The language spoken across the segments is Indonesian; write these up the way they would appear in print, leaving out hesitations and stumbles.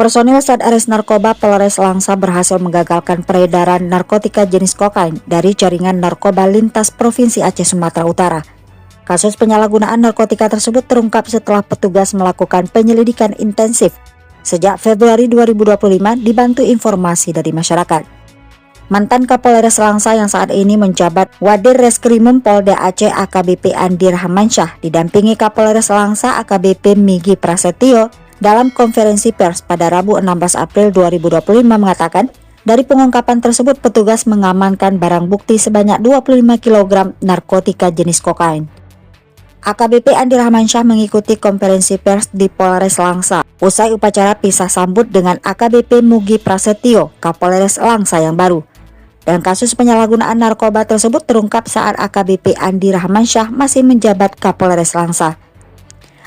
Personil Satres Narkoba Polres Langsa berhasil menggagalkan peredaran narkotika jenis kokain dari jaringan narkoba lintas Provinsi Aceh Sumatera Utara. Kasus penyalahgunaan narkotika tersebut terungkap setelah petugas melakukan penyelidikan intensif sejak Februari 2025 dibantu informasi dari masyarakat. Mantan Kapolres Langsa yang saat ini menjabat Wadir Reskrimum Polda Aceh AKBP Andi Rahmansyah didampingi Kapolres Langsa AKBP Migi Prasetyo dalam konferensi pers pada Rabu 16 April 2025 mengatakan, dari pengungkapan tersebut petugas mengamankan barang bukti sebanyak 25 kg narkotika jenis kokain. AKBP Andi Rahmansyah mengikuti konferensi pers di Polres Langsa. Usai upacara pisah sambut dengan AKBP Mugi Prasetyo, Kapolres Langsa yang baru. Dan kasus penyalahgunaan narkoba tersebut terungkap saat AKBP Andi Rahmansyah masih menjabat Kapolres Langsa.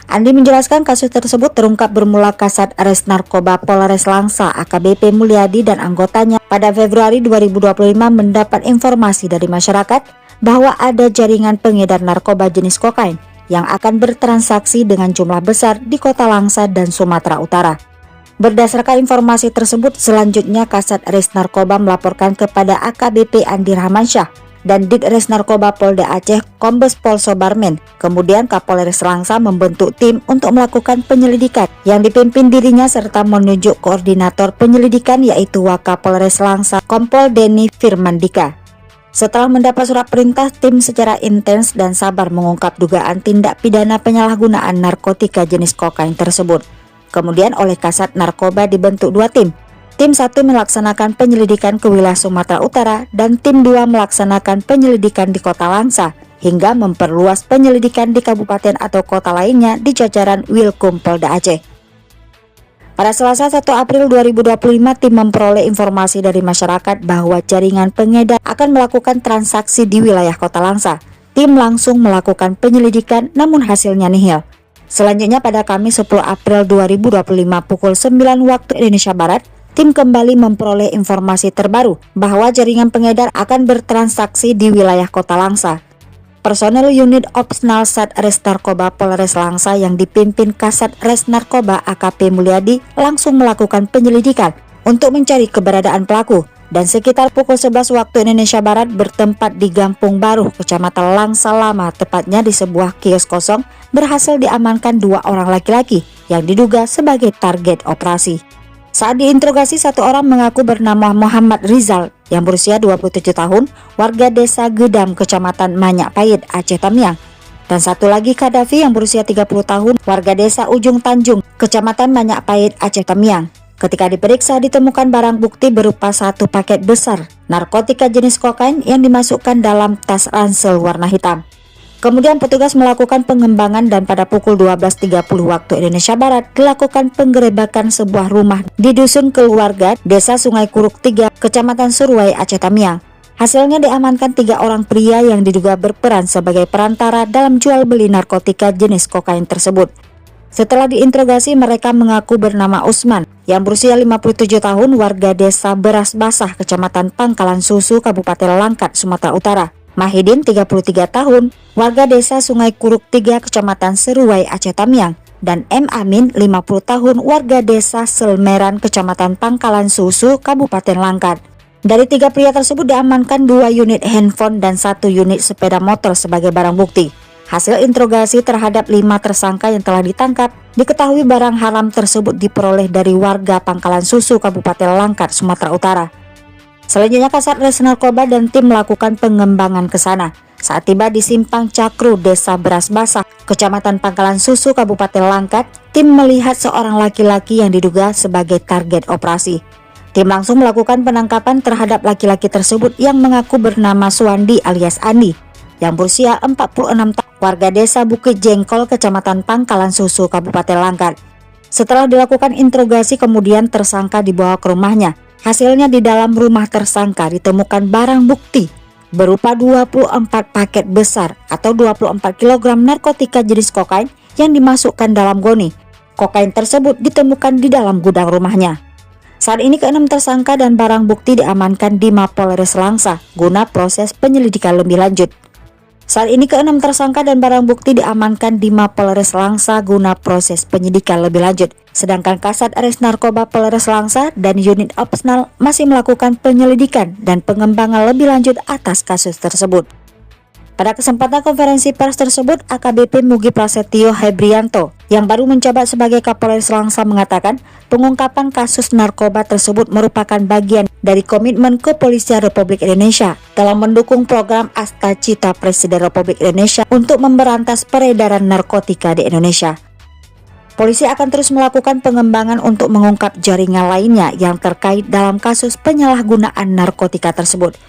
Andi menjelaskan kasus tersebut terungkap bermula Kasat Res Narkoba Polres Langsa AKBP Mulyadi dan anggotanya pada Februari 2025 mendapat informasi dari masyarakat bahwa ada jaringan pengedar narkoba jenis kokain yang akan bertransaksi dengan jumlah besar di Kota Langsa dan Sumatera Utara. Berdasarkan informasi tersebut, selanjutnya Kasat Res Narkoba melaporkan kepada AKBP Andi Rahmansyah dan Ditres Narkoba Polda Aceh Kombes Pol Sobarmen. Kemudian Kapolres Langsa membentuk tim untuk melakukan penyelidikan yang dipimpin dirinya serta menunjuk koordinator penyelidikan yaitu Wakapolres Langsa Kompol Denny Firmandika. Setelah mendapat surat perintah, tim secara intens dan sabar mengungkap dugaan tindak pidana penyalahgunaan narkotika jenis kokain tersebut. Kemudian oleh Kasat Narkoba dibentuk dua tim. Tim 1 melaksanakan penyelidikan ke wilayah Sumatera Utara dan tim 2 melaksanakan penyelidikan di Kota Langsa hingga memperluas penyelidikan di kabupaten atau kota lainnya di jajaran Wilkum Polda Aceh. Pada Selasa 1 April 2025, tim memperoleh informasi dari masyarakat bahwa jaringan pengedar akan melakukan transaksi di wilayah Kota Langsa. Tim langsung melakukan penyelidikan namun hasilnya nihil. Selanjutnya pada Kamis 10 April 2025 pukul 9 waktu Indonesia Barat, tim kembali memperoleh informasi terbaru bahwa jaringan pengedar akan bertransaksi di wilayah Kota Langsa. Personel unit Opsnal Satres Narkoba Polres Langsa yang dipimpin Kasat Res Narkoba AKP Mulyadi langsung melakukan penyelidikan untuk mencari keberadaan pelaku dan sekitar pukul 11 waktu Indonesia Barat bertempat di Gampung Baru, Kecamatan Langsa Lama, tepatnya di sebuah kios kosong, berhasil diamankan 2 orang laki-laki yang diduga sebagai target operasi. Saat diinterogasi, satu orang mengaku bernama Muhammad Rizal yang berusia 27 tahun, warga desa Gedam, Kecamatan Manyak Pait, Aceh Tamiang. Dan satu lagi Kadafi yang berusia 30 tahun, warga desa Ujung Tanjung, Kecamatan Manyak Pait, Aceh Tamiang. Ketika diperiksa ditemukan barang bukti berupa 1 paket besar narkotika jenis kokain yang dimasukkan dalam tas ransel warna hitam. Kemudian petugas melakukan pengembangan dan pada pukul 12.30 waktu Indonesia Barat dilakukan penggerebekan sebuah rumah di Dusun Keluarga, Desa Sungai Kuruk 3, Kecamatan Suruai, Aceh Tamiang. Hasilnya diamankan 3 orang pria yang diduga berperan sebagai perantara dalam jual beli narkotika jenis kokain tersebut. Setelah diinterogasi, mereka mengaku bernama Usman yang berusia 57 tahun, warga desa Beras Basah, Kecamatan Pangkalan Susu, Kabupaten Langkat, Sumatera Utara. Mahidin 33 tahun, warga desa Sungai Kuruk 3, Kecamatan Seruai, Aceh Tamiang, dan M. Amin 50 tahun, warga desa Selmeran, Kecamatan Pangkalan Susu, Kabupaten Langkat. Dari 3 pria tersebut diamankan 2 unit handphone dan 1 unit sepeda motor sebagai barang bukti. Hasil interogasi terhadap 5 tersangka yang telah ditangkap, diketahui barang haram tersebut diperoleh dari warga Pangkalan Susu, Kabupaten Langkat, Sumatera Utara. Selanjutnya Kasat Res Narkoba dan tim melakukan pengembangan ke sana. Saat tiba di Simpang Cakru, Desa Beras Basah, Kecamatan Pangkalan Susu, Kabupaten Langkat, tim melihat seorang laki-laki yang diduga sebagai target operasi. Tim langsung melakukan penangkapan terhadap laki-laki tersebut yang mengaku bernama Suwandi alias Andi, yang berusia 46 tahun, warga desa Bukit Jengkol, Kecamatan Pangkalan Susu, Kabupaten Langkat. Setelah dilakukan interogasi, kemudian tersangka dibawa ke rumahnya. Hasilnya di dalam rumah tersangka ditemukan barang bukti berupa 24 paket besar atau 24 kg narkotika jenis kokain yang dimasukkan dalam goni. Kokain tersebut ditemukan di dalam gudang rumahnya. Saat ini ke-6 tersangka dan barang bukti diamankan di Mapolres Langsa guna proses penyelidikan lebih lanjut. Saat ini keenam tersangka dan barang bukti diamankan di Mapolres Langsa guna proses penyidikan lebih lanjut. Sedangkan Kasat Res Narkoba Polres Langsa dan unit opsional masih melakukan penyelidikan dan pengembangan lebih lanjut atas kasus tersebut. Pada kesempatan konferensi pers tersebut, AKBP Mugi Prasetyo Hebrianto yang baru menjabat sebagai Kapolres Langsa mengatakan pengungkapan kasus narkoba tersebut merupakan bagian dari komitmen Kepolisian Republik Indonesia dalam mendukung program Asta Cita Presiden Republik Indonesia untuk memberantas peredaran narkotika di Indonesia. Polisi akan terus melakukan pengembangan untuk mengungkap jaringan lainnya yang terkait dalam kasus penyalahgunaan narkotika tersebut.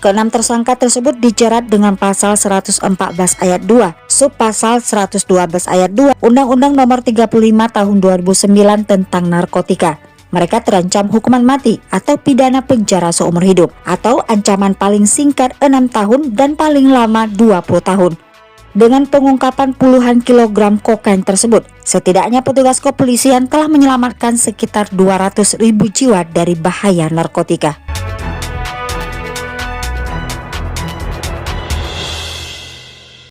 Keenam tersangka tersebut dijerat dengan pasal 114 ayat 2, sub pasal 112 ayat 2, Undang-Undang Nomor 35 Tahun 2009 tentang narkotika. Mereka terancam hukuman mati atau pidana penjara seumur hidup atau ancaman paling singkat 6 tahun dan paling lama 20 tahun. Dengan pengungkapan puluhan kilogram kokain tersebut, setidaknya petugas kepolisian telah menyelamatkan sekitar 200.000 jiwa dari bahaya narkotika.